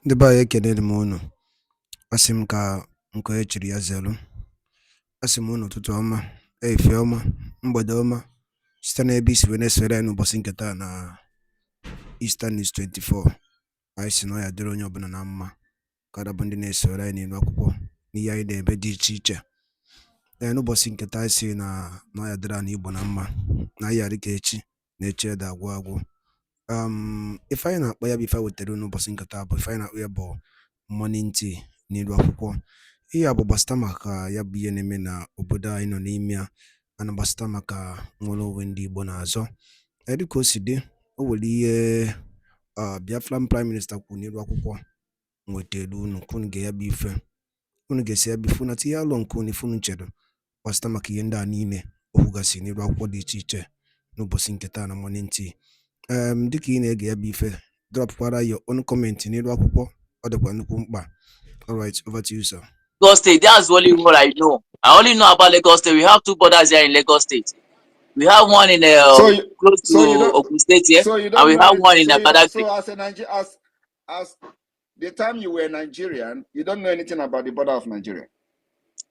Ndị be anyị ekenere m unu. Asị m ka nke onye chiri ya zelu. Asị m unu ụtụtụ ọma, ehihie ọma, mgbede ọma, site n'ebe isi wee na-esore anyị n'ụbọchị nke taa na Eastern News 24. Anyị si na ọ ya dịrị onye ọbụla na mma ka bụ ndị na-esore anyị n'ilu akwụkwọ n'ihe anyị na-ebe dị iche iche. N'ụbọchị nke taa anyị si na ọ ya dịrị anyị Igbo na mma, na anyị yarị ka echi na echi ede agwụ agwụ. Ife anyị na-akpọ ya bụ ife wetara n'ụbọchị nke taa bụ ife anyị na-akpọ ya bụ morning tea n'ilu akwụkwọ. Ihe a bụ gbasịta maka ya bụ ihe na-eme na obodo anyị nọ n'ime ya, ana gbasịta maka nwere onwe ndị Igbo na-azọ. Dịka o si dị, o nwere ihe Biafran Prime Minister kwuru n'ilu akwụkwọ nwetara unu ka unu ga ya bụ ife, unu ga-esi ya bụ ife na tinye alụ nke unu ife unu chere gbasịta maka ihe ndị a niile o kwugasị n'ilu akwụkwọ dị iche iche n'ụbọchị nke taa na morning tea. Dịka ị na-ege ya bụ ife, dropkwara your own comment n'ilu akwụkwọ, ọ dịkwa nnukwu mkpa. All right, over to you, sir. Lagos State, that's only what I know. I only know about Lagos State. We have two borders here in Lagos State. We have one in close to Ogun State here, and we have one in Badagry. So as the time you were Nigerian, you don't know anything about the border of Nigeria.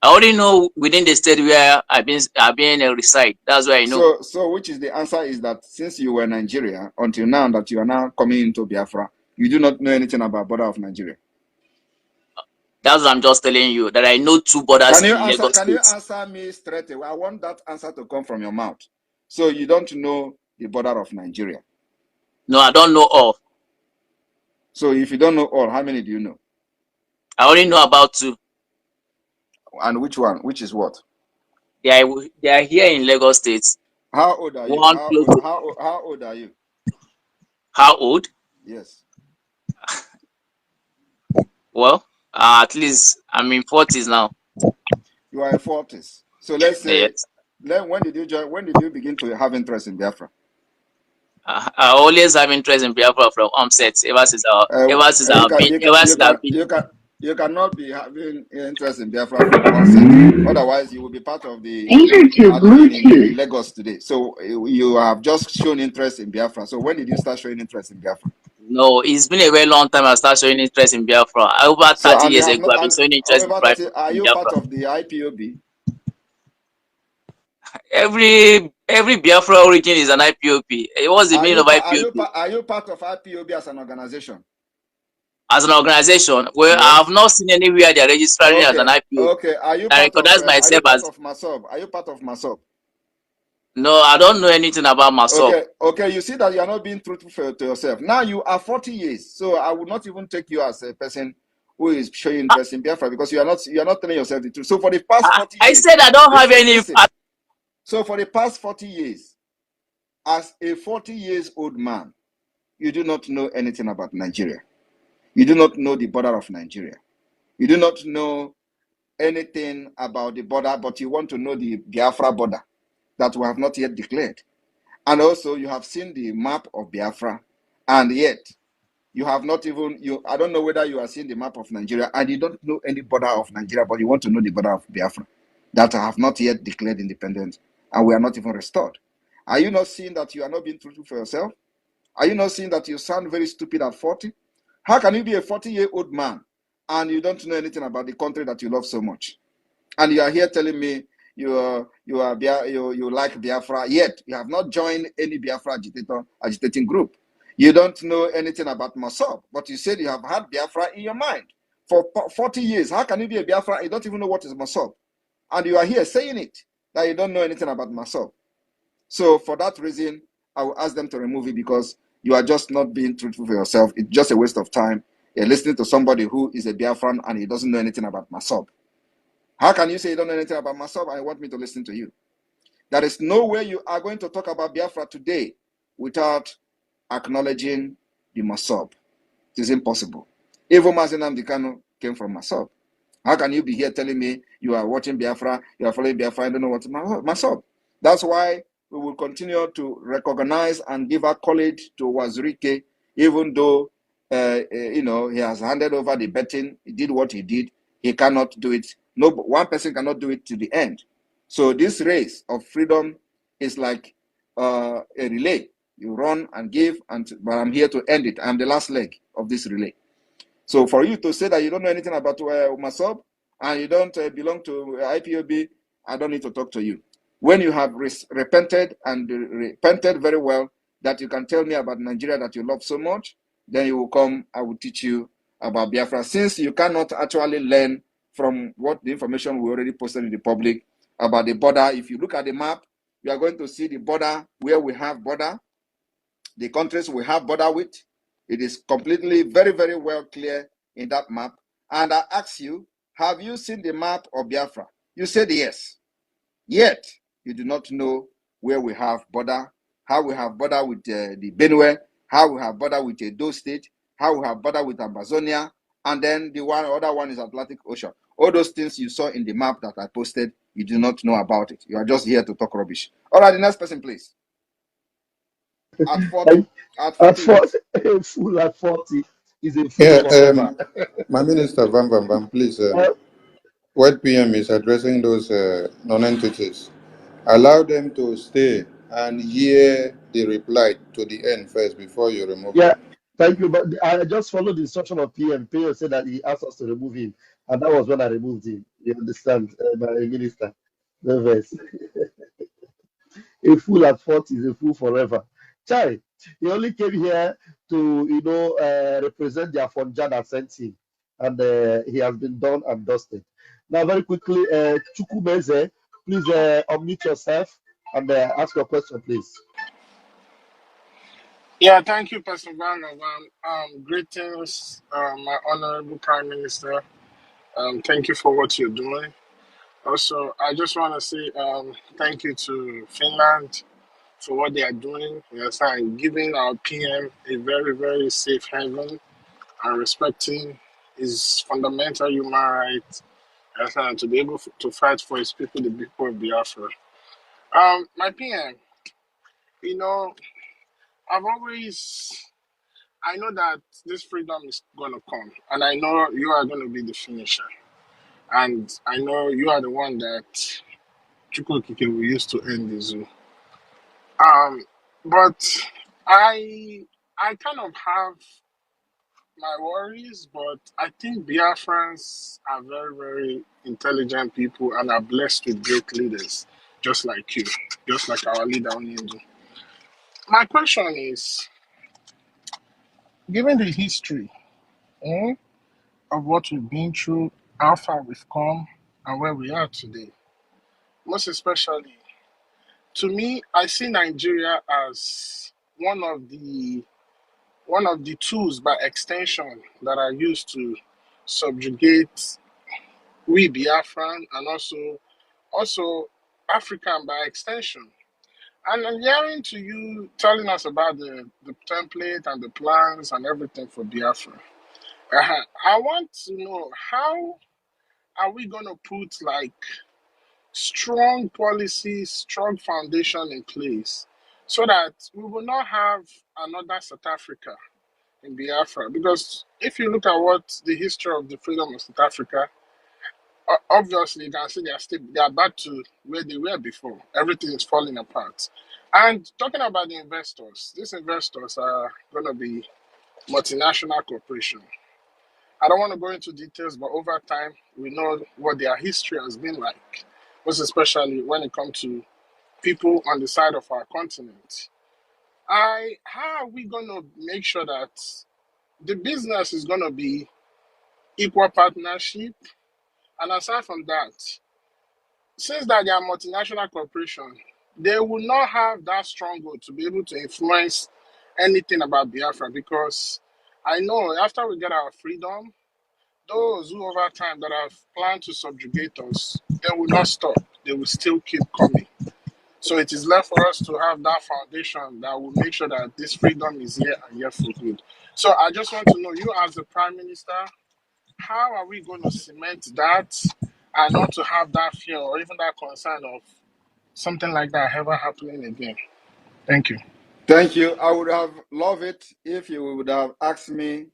I only know within the state where I've been reside. That's why I know. So which is the answer is that since you were Nigeria until now that you are now coming into Biafra, you do not know anything about border of Nigeria. That's what I'm just telling you, that I know two borders in Lagos State. Can you answer me straight away? I want that answer to come from your mouth. So you don't know the border of Nigeria? No, I don't know all. So if you don't know all, how many do you know? I only know about two. And which one? Which is what? They are here in Lagos State. How old are you? How old are you? How old? Yes. Well, at least I'm in 40s now. You are in 40s. So let's say, yes. When did you join? When did you begin to have interest in Biafra? I always have interest in Biafra from onset. You cannot be having interest in Biafra from onset. Otherwise, you will be part of the in Lagos today. So you have just shown interest in Biafra. So when did you start showing interest in Biafra? No, it's been a very long time I started showing interest in Biafra. Over 30 years ago, I've been showing interest in Biafra. Are you part of the IPOB? Every Biafra origin is an IPOB. What's the meaning of IPOB? Are you part of IPOB as an organization? As an organization, well, yes. I have not seen anywhere they're registering as an IPOB. Okay, are you part of MASOB? Are you part of MASOB? No, I don't know anything about MASOB. Okay, you see that you are not being truthful to yourself. Now you are 40 years, so I would not even take you as a person who is showing interest in Biafra because you are not telling yourself the truth. So for the past 40 years, I said I don't have any. So for the past 40 years, as a 40 years old man, you do not know anything about Nigeria. You do not know the border of Nigeria. You do not know anything about the border, but you want to know the Biafra border that we have not yet declared. And also you have seen the map of Biafra, and yet you have not even, I don't know whether you are seeing the map of Nigeria and you don't know any border of Nigeria, but you want to know the border of Biafra that have not yet declared independence and we are not even restored. Are you not seeing that you are not being truthful for yourself? Are you not seeing that you sound very stupid at 40? How can you be a 40-year-old man and you don't know anything about the country that you love so much? And you are here telling me you like Biafra, yet you have not joined any Biafra agitating group. You don't know anything about MASOB, but you said you have had Biafra in your mind for 40 years. How can you be a Biafra and you don't even know what is MASOB? And you are here saying it, that you don't know anything about MASOB. So for that reason, I will ask them to remove it because you are just not being truthful for yourself. It's just a waste of time. You're listening to somebody who is a Biafran and he doesn't know anything about MASOB. How can you say you don't know anything about MASOB and you want me to listen to you? There is no way you are going to talk about Biafra today without acknowledging the MASOB. It is impossible. Even Mazen Amdekano came from MASOB. How can you be here telling me you are watching Biafra, you are following Biafra, I don't know what MASOB? That's why we will continue to recognize and give accolade to Wazirike, even though he has handed over the betting, he did what he did, he cannot do it. No, one person cannot do it to the end. So this race of freedom is like a relay. You run and give, but I'm here to end it. I'm the last leg of this relay. So for you to say that you don't know anything about Umasob and you don't belong to IPOB, I don't need to talk to you. When you have repented and repented very well, that you can tell me about Nigeria that you love so much, then you will come, I will teach you about Biafra. Since you cannot actually learn from what the information we already posted in the public about the border, if you look at the map, you are going to see the border where we have border, the countries we have border with. It is completely very, very well clear in that map. And I ask you, have you seen the map of Biafra? You said yes. Yet, you do not know where we have border, how we have border with the Benue, how we have border with Edo State, how we have border with Amazonia, and then the other one is Atlantic Ocean. All those things you saw in the map that I posted, you do not know about it. You are just here to talk rubbish. All right, the next person, please. At 40, at 40 years. A fool at 40 is a fool forever. My minister, Van, please. What PM is addressing those non-entities. Allow them to stay and hear the reply to the end first before you remove them. Thank you. But I just followed the instruction of PM. PM said that he asked us to remove him, and that was when I removed him. You understand, my minister? The verse. A fool at 40 is a fool forever. Chai, he only came here to, represent the Afonja that sent him, and he has been done and dusted. Now, very quickly, Chukwumeze, please unmute yourself and ask your question, please. Yeah, thank you, Pastor Van. Greetings, my honorable Prime Minister. Thank you for what you're doing. Also, I just want to say thank you to Finland for what they are doing. Yes, and giving our PM a very, very safe haven and respecting his fundamental human rights, yes, and to be able to fight for his people, the people of Biafra. My PM, I know that this freedom is going to come, and I know you are going to be the finisher. And I know you are the one that Chukwukike will use to end the zoo. But I kind of have my worries, but I think Biafrans are very, very intelligent people and are blessed with great leaders, just like you, just like our leader Onyindu. My question is, given the history of what we've been through, how far we've come, and where we are today, most especially, to me, I see Nigeria as one of the tools by extension that are used to subjugate we Biafran and also African by extension. And I'm hearing to you telling us about the template and the plans and everything for Biafra. I want to know, how are we going to put like strong policies, strong foundation in place so that we will not have another South Africa in Biafra? Because if you look at what the history of the freedom of South Africa, obviously you can see they are back to where they were before. Everything is falling apart. And talking about the investors, these investors are going to be multinational corporations. I don't want to go into details, but over time, we know what their history has been like, most especially when it comes to people on the side of our continent. How are we going to make sure that the business is going to be equal partnership? And aside from that, since that they are multinational corporations, they will not have that stronghold to be able to influence anything about Biafra, because I know after we get our freedom, those who over time that have planned to subjugate us, they will not stop. They will still keep coming. So it is left for us to have that foundation that will make sure that this freedom is here and here for good. So I just want to know, you as the Prime Minister, how are we going to cement that and not to have that fear or even that concern of something like that ever happening again? Thank you. Thank you. I would have loved it if you would have asked me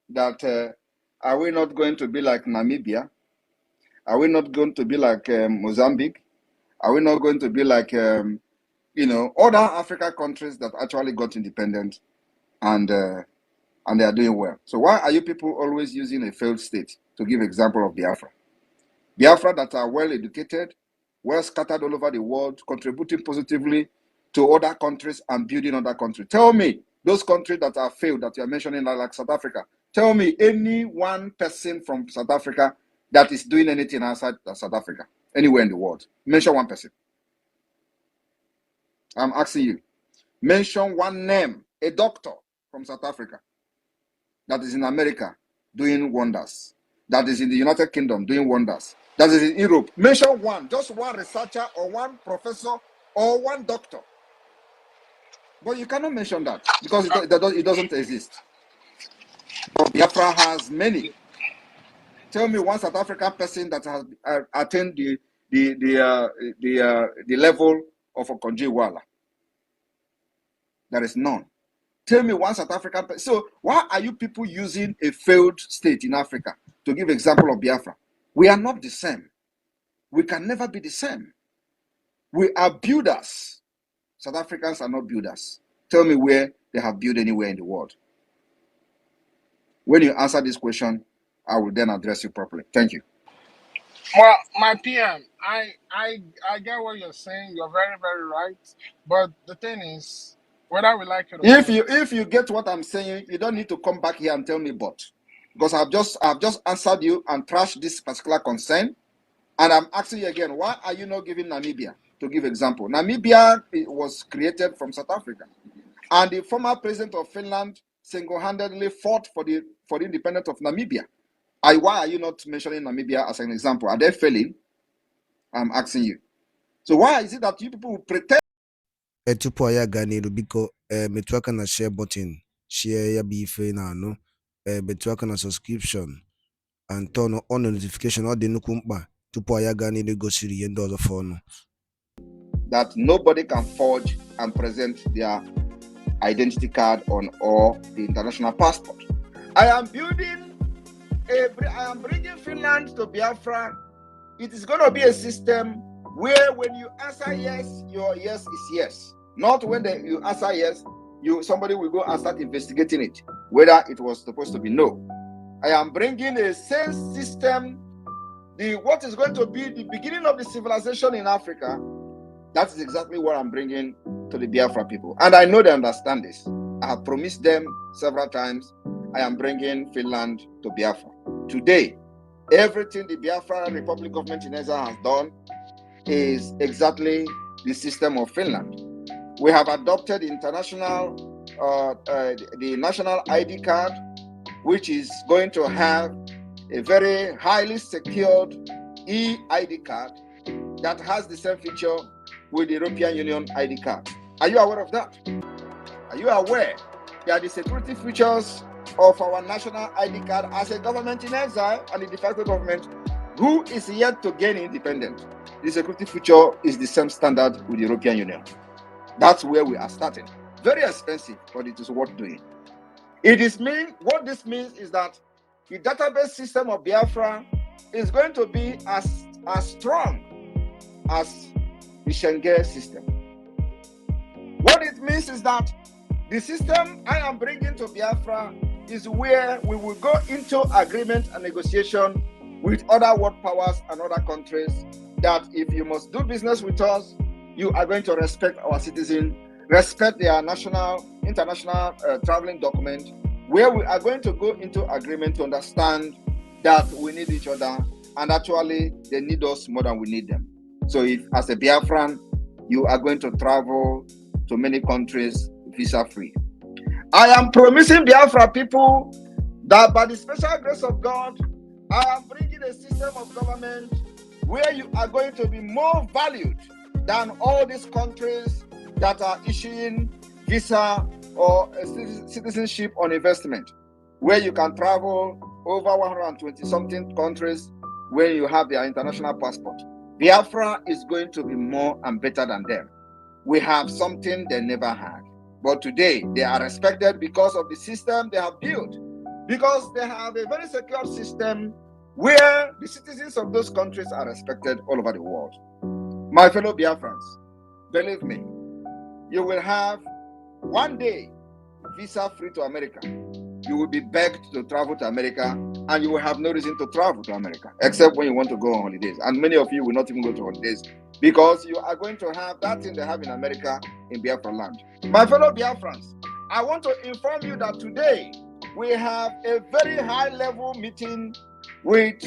that, are we not going to be like Namibia? Are we not going to be like Mozambique? Are we not going to be like, other African countries that actually got independent and and they are doing well. So why are you people always using a failed state to give example of Biafra? Biafra that are well educated, well scattered all over the world, contributing positively to other countries and building other countries. Tell me, those countries that are failed that you are mentioning, like South Africa, tell me any one person from South Africa that is doing anything outside South Africa, anywhere in the world. Mention one person. I'm asking you. Mention one name, a doctor from South Africa that is in America doing wonders, that is in the United Kingdom doing wonders, that is in Europe. Mention one, just one researcher or one professor or one doctor. But you cannot mention that because it doesn't exist. But Biafra has many. Tell me one South African person that has attained the level of a Konjiwala. There is none. Tell me one South African person. So why are you people using a failed state in Africa to give example of Biafra? We are not the same. We can never be the same. We are builders. South Africans are not builders. Tell me where they have built anywhere in the world. When you answer this question, I will then address you properly. Thank you. Well, my PM, I get what you're saying. You're very, very right. But the thing is, whether we like it or not, If you get what I'm saying, you don't need to come back here and tell me but. Because I've just answered you and trashed this particular concern. And I'm asking you again, why are you not giving Namibia to give example? Namibia was created from South Africa. And the former president of Finland single-handedly fought for the independence of Namibia. Why are you not mentioning Namibia as an example? Are they failing? I'm asking you. So why is it that you people pretend? Tupu anyị aga n'iru biko metụ aka na share button, share ya bụ ife na anụ, metụ aka na subscription and turn on notification. Ọ dị nnukwu mkpa tupu anyị aga n'iru gosiri ihe ndị ọzọ fọnụ. That nobody can forge and present their identity card or the international passport. I am bringing Finland to Biafra. It is going to be a system where when you answer yes, your yes is yes. Not when you answer yes, somebody will go and start investigating it, whether it was supposed to be no. I am bringing a sense system, what is going to be the beginning of the civilization in Africa. That is exactly what I'm bringing to the Biafra people. And I know they understand this. I have promised them several times, I am bringing Finland to Biafra. Today, everything the Biafra Republic government in Exile has done is exactly the system of Finland. We have adopted the national ID card, which is going to have a very highly secured e-ID card that has the same feature with the European Union ID card. Are you aware of that? Are you aware that the security features of our national ID card as a government in exile and the de facto government who is yet to gain independence, the security feature is the same standard with the European Union? That's where we are starting. Very expensive, but it is worth doing. What this means is that the database system of Biafra is going to be as strong as the Schengen system. What it means is that the system I am bringing to Biafra is where we will go into agreement and negotiation with other world powers and other countries that if you must do business with us, you are going to respect our citizens, respect their international traveling document, where we are going to go into agreement to understand that we need each other and actually they need us more than we need them. So if as a Biafran, you are going to travel to many countries visa-free. I am promising Biafra people that by the special grace of God, I am bringing a system of government where you are going to be more valued than all these countries that are issuing visa or citizenship on investment, where you can travel over 120 something countries when you have their international passport. Biafra is going to be more and better than them. We have something they never had. But today, they are respected because of the system they have built. Because they have a very secure system where the citizens of those countries are respected all over the world. My fellow Biafrans, believe me, you will have one day visa free to America. you will be begged to travel to America, and you will have no reason to travel to America, except when you want to go on holidays. And many of you will not even go to holidays because you are going to have that thing they have in America in Biafra land. My fellow Biafrans, I want to inform you that today we have a very high-level meeting with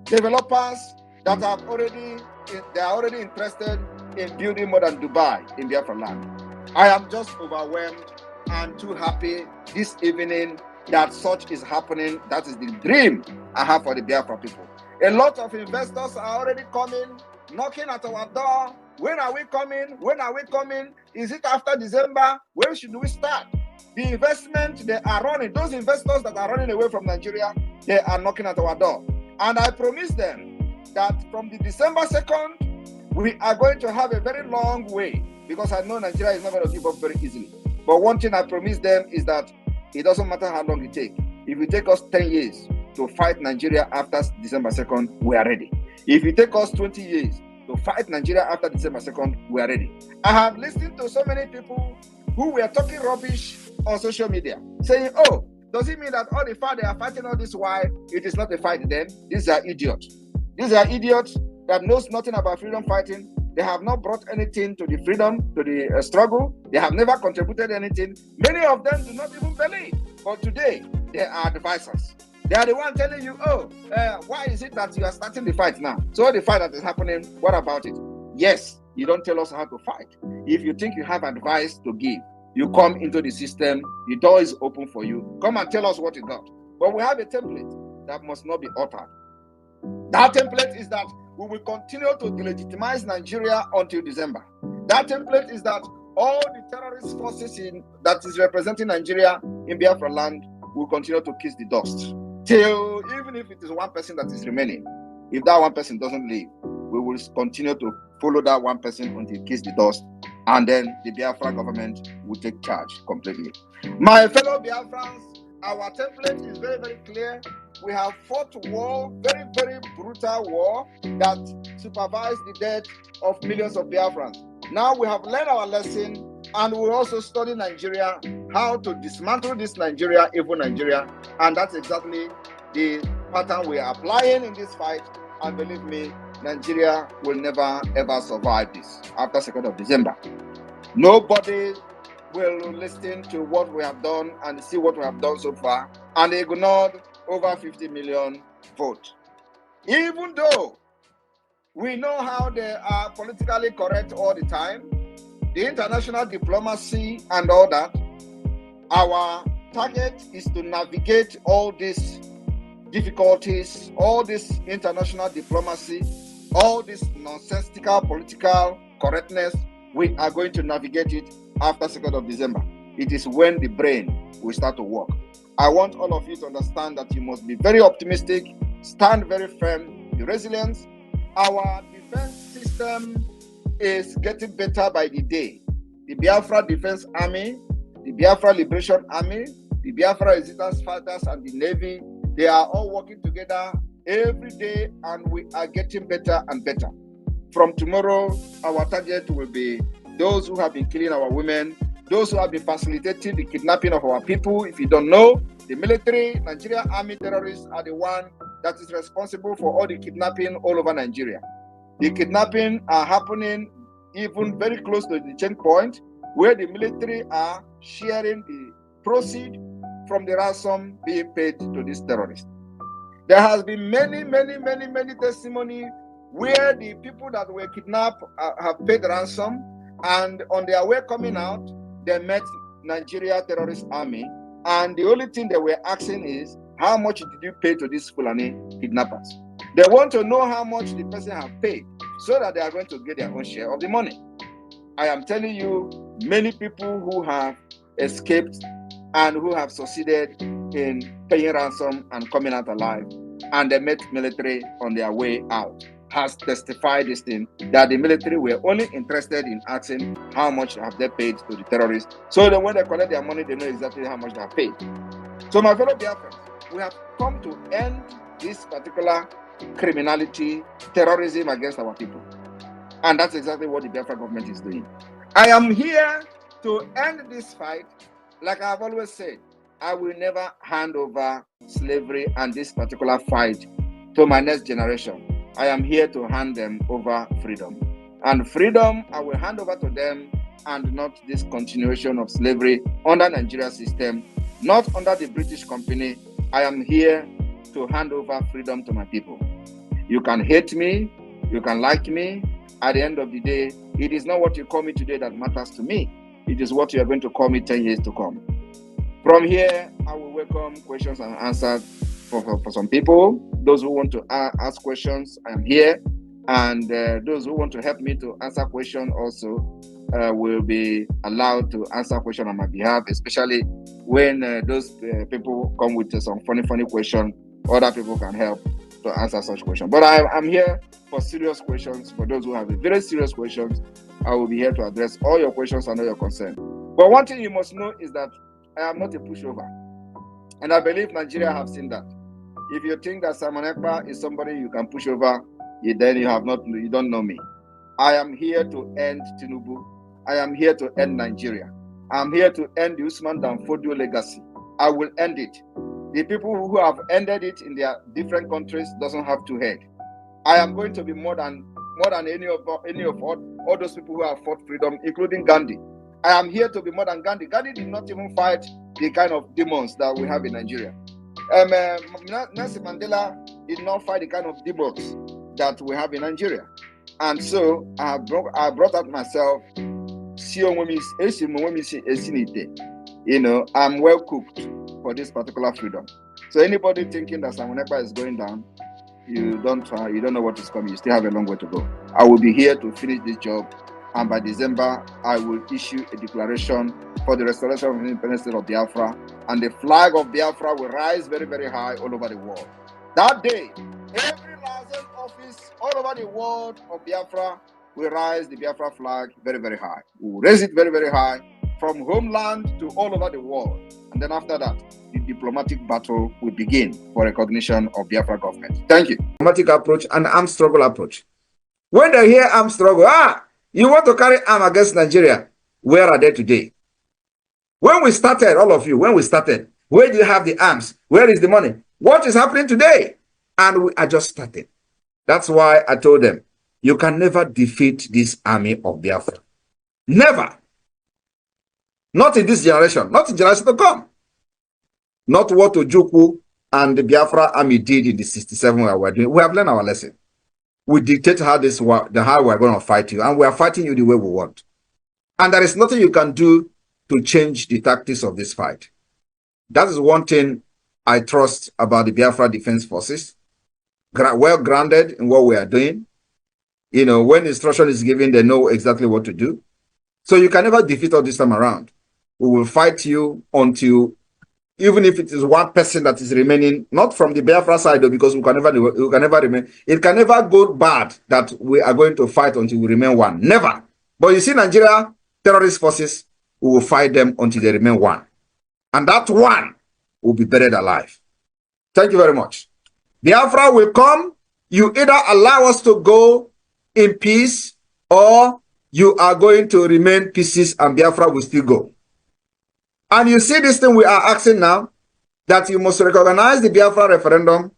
developers that are already interested in building more than Dubai in Biafra land. I am just overwhelmed and too happy this evening that such is happening. That is the dream I have for the Biafra people. A lot of investors are already coming, knocking at our door. When are we coming? When are we coming? Is it after December? When should we start? The investment they are running, those investors that are running away from Nigeria, they are knocking at our door. And I promise them that from the December 2nd, we are going to have a very long way, because I know Nigeria is not going to give up very easily. But one thing I promise them is that it doesn't matter how long it takes. If it takes us 10 years to fight Nigeria after December 2nd, we are ready. If it takes us 20 years to fight Nigeria after December 2nd, we are ready. I have listened to so many people who were talking rubbish on social media, saying, oh, does it mean that all the fight they are fighting all this while, it is not a fight then? These are idiots. These are idiots that knows nothing about freedom fighting. They have not brought anything to the freedom, to the struggle. They have never contributed anything. Many of them do not even believe. But today, they are advisors. They are the one telling you, oh, why is it that you are starting the fight now? So the fight that is happening, what about it? Yes, you don't tell us how to fight. If you think you have advice to give, you come into the system, the door is open for you. Come and tell us what you got. But we have a template that must not be altered. That template is that we will continue to delegitimize Nigeria until December. That template is that all the terrorist forces that is representing Nigeria in Biafra land will continue to kiss the dust. Till, even if it is one person that is remaining, if that one person doesn't leave, we will continue to follow that one person until it kisses the dust, and then the Biafra government will take charge completely. My fellow Biafrans, our template is very, very clear. We have fought war, very, very brutal war that supervised the death of millions of Biafrans. Now we have learned our lesson, and we also study Nigeria, how to dismantle this Nigeria, evil Nigeria, and that's exactly the pattern we are applying in this fight. And believe me, Nigeria will never ever survive this after 2nd of December. Nobody will listen to what we have done and see what we have done so far and ignored over 50 million votes. Even though we know how they are politically correct all the time, the international diplomacy and all that, our target is to navigate all these difficulties, all this international diplomacy, all this nonsensical political correctness. We are going to navigate it after 2nd of December. It is when the brain will start to work. I want all of you to understand that you must be very optimistic, stand very firm, be resilient. Our defense system is getting better by the day. The Biafra Defense Army, the Biafra Liberation Army, the Biafra Resistance Fighters, and the Navy, they are all working together every day, and we are getting better and better. From tomorrow, our target will be those who have been killing our women, those who have been facilitating the kidnapping of our people. If you don't know, the military, Nigeria Army terrorists are the one that is responsible for all the kidnapping all over Nigeria. The kidnapping are happening even very close to the checkpoint, where the military are sharing the proceeds from the ransom being paid to these terrorists. There has been many testimony where the people that were kidnapped have paid ransom, and on their way coming out, they met Nigeria Terrorist Army, and the only thing they were asking is, how much did you pay to these Fulani kidnappers? They want to know how much the person have paid, so that they are going to get their own share of the money. I am telling you, many people who have escaped and who have succeeded in paying ransom and coming out alive, and they met military on their way out, has testified this thing, that the military were only interested in asking how much have they paid to the terrorists, so that when they collect their money, they know exactly how much they have paid. So my fellow Biafrans, we have come to end this particular criminality, terrorism against our people. And that's exactly what the Biafra government is doing. I am here to end this fight. Like I've always said, I will never hand over slavery and this particular fight to my next generation. I am here to hand them over freedom. And freedom, I will hand over to them, and not this continuation of slavery under Nigeria system, not under the British company. I am here to hand over freedom to my people. You can hate me, you can like me. At the end of the day, it is not what you call me today that matters to me. It is what you are going to call me 10 years to come. From here, I will welcome questions and answers for some people. Those who want to ask questions, I am here. And those who want to help me to answer questions also will be allowed to answer questions on my behalf, especially when those people come with some funny questions. Other people can help to answer such questions. But I'm here for serious questions. For those who have very serious questions, I will be here to address all your questions and all your concerns. But one thing you must know is that I am not a pushover. And I believe Nigeria have seen that. If you think that Simon Ekpa is somebody you can push over, then you don't know me. I am here to end Tinubu. I am here to end Nigeria. I'm here to end the Usman Dan Fodio legacy. I will end it. The people who have ended it in their different countries doesn't have to head. I am going to be more than any of all those people who have fought freedom, including Gandhi. I am here to be more than Gandhi. Gandhi did not even fight the kind of demons that we have in Nigeria. Nelson Mandela did not fight the kind of demons that we have in Nigeria. And so I brought out myself. I'm well cooked for this particular freedom. So anybody thinking that Simon Ekpa is going down, you don't know what is coming. You still have a long way to go. I will be here to finish this job, and by December I will issue a declaration for the restoration of the independent state of Biafra, and the flag of Biafra will rise very, very high all over the world. That day, every license office all over the world of Biafra will raise the Biafra flag very, very high. We will raise it very, very high from homeland to all over the world. And then after that, the diplomatic battle will begin for recognition of Biafra government. Thank you. Diplomatic approach and armed struggle approach. When they hear armed struggle, you want to carry arm against Nigeria, where are they today? When we started, all of you, where do you have the arms? Where is the money? What is happening today? And we are just starting. That's why I told them, you can never defeat this army of Biafra. Never. Not in this generation, not in generation to come. Not what Ojukwu and the Biafra army did in the 67 we were doing. We have learned our lesson. We dictate how we're going to fight you, and we are fighting you the way we want. And there is nothing you can do to change the tactics of this fight. That is one thing I trust about the Biafra Defense Forces. Well grounded in what we are doing. You know, when instruction is given, they know exactly what to do. So you can never defeat us this time around. We will fight you until, even if it is one person that is remaining, not from the Biafra side, though, because we can never remain. It can never go bad that we are going to fight until we remain one. Never. But you see, Nigeria terrorist forces, we will fight them until they remain one. And that one will be buried alive. Thank you very much. Biafra will come. You either allow us to go in peace, or you are going to remain pieces and Biafra will still go. And you see this thing we are asking now, that you must recognize the Biafra referendum.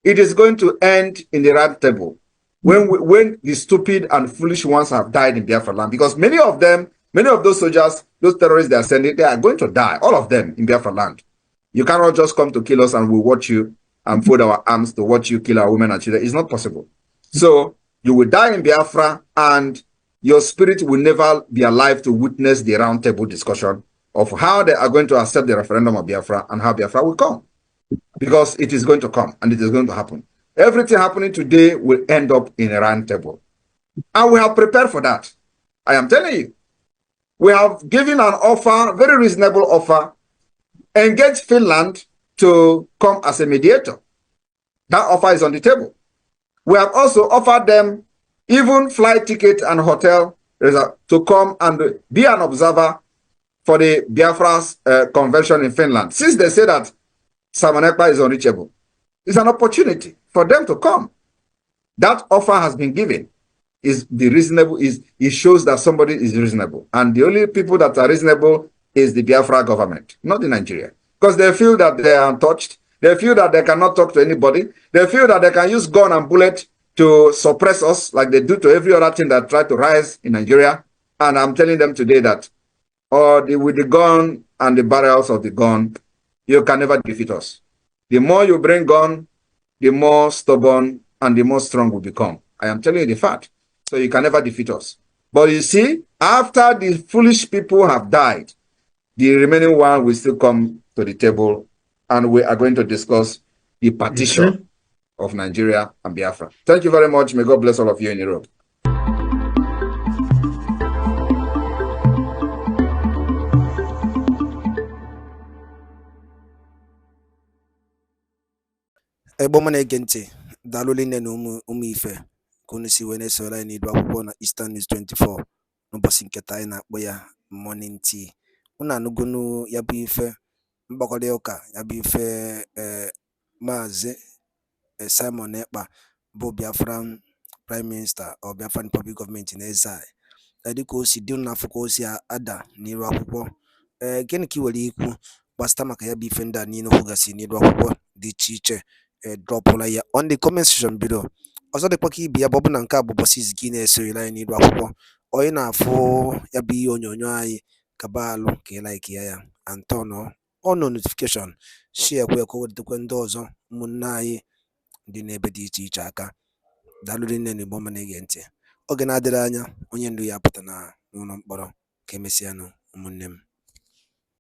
It is going to end in the round table when the stupid and foolish ones have died in Biafra land. Because many of those soldiers, those terrorists they are sending, they are going to die, all of them in Biafra land. You cannot just come to kill us and we watch you and fold our arms to watch you kill our women and children. It's not possible. So you will die in Biafra, and your spirit will never be alive to witness the round table discussion of how they are going to accept the referendum of Biafra and how Biafra will come. Because it is going to come and it is going to happen. Everything happening today will end up in a round table. And we have prepared for that. I am telling you. We have given an offer, very reasonable offer, engage Finland to come as a mediator. That offer is on the table. We have also offered them even flight ticket and hotel to come and be an observer for the Biafra's convention in Finland. Since they say that Simon Ekpa is unreachable, it's an opportunity for them to come. That offer has been given. It shows that somebody is reasonable. And the only people that are reasonable is the Biafra government, not the Nigeria. because they feel that they are untouched. They feel that they cannot talk to anybody. They feel that they can use gun and bullet to suppress us like they do to every other thing that try to rise in Nigeria. And I'm telling them today that with the gun and the barrels of the gun, you can never defeat us. The more you bring gun, the more stubborn and the more strong we become. I am telling you the fact. So you can never defeat us. But you see, after the foolish people have died, the remaining one will still come to the table, and we are going to discuss the partition of Nigeria and Biafra. Thank you very much. May God bless all of you in Europe. Egbo mana ege ntị daalụ nne na ụmụ ife ka unu si wee na-esoro anyị n'idu akwụkwọ na Eastern News 24 n'ụbọchị nketa anyị na-akpọ ya morning tea. Unu anụgonu ya bụ ife mgbakọrịta ụka ya bụ ife Maazị Simon Ekpa bụ Biafran Prime Minister or Biafran Public Government in exile dịka o si dị n'afọ ka o si ada n'iru akwụkwọ. Gịnị ka ị nwere ikwu gbasịta maka ya bụ ife ndị a niile kwugasị n'iru akwụkwọ dị iche iche dropụla ya on the comment section below. Ọzọ dịkwa ka ibi ya bụ ọbụna nke a bụ ụbọchị izi gị na-esonyere anyị n'iru akwụkwọ, onye na-afụ ya bụ ihe onyonyo anyị kaba alụ ka ị like ya and turn on notification, share kwe ka o wetakwa ndị ọzọ ụmụnne anyị dị n'ebe dị iche iche aka. Daalụ nne na Igbo ma na-ege ntị. Oge na-adịrị anya onye ndu ya apụta na n'ụlọ mkpọrọ. Ka emesịanụ ụmụnne m.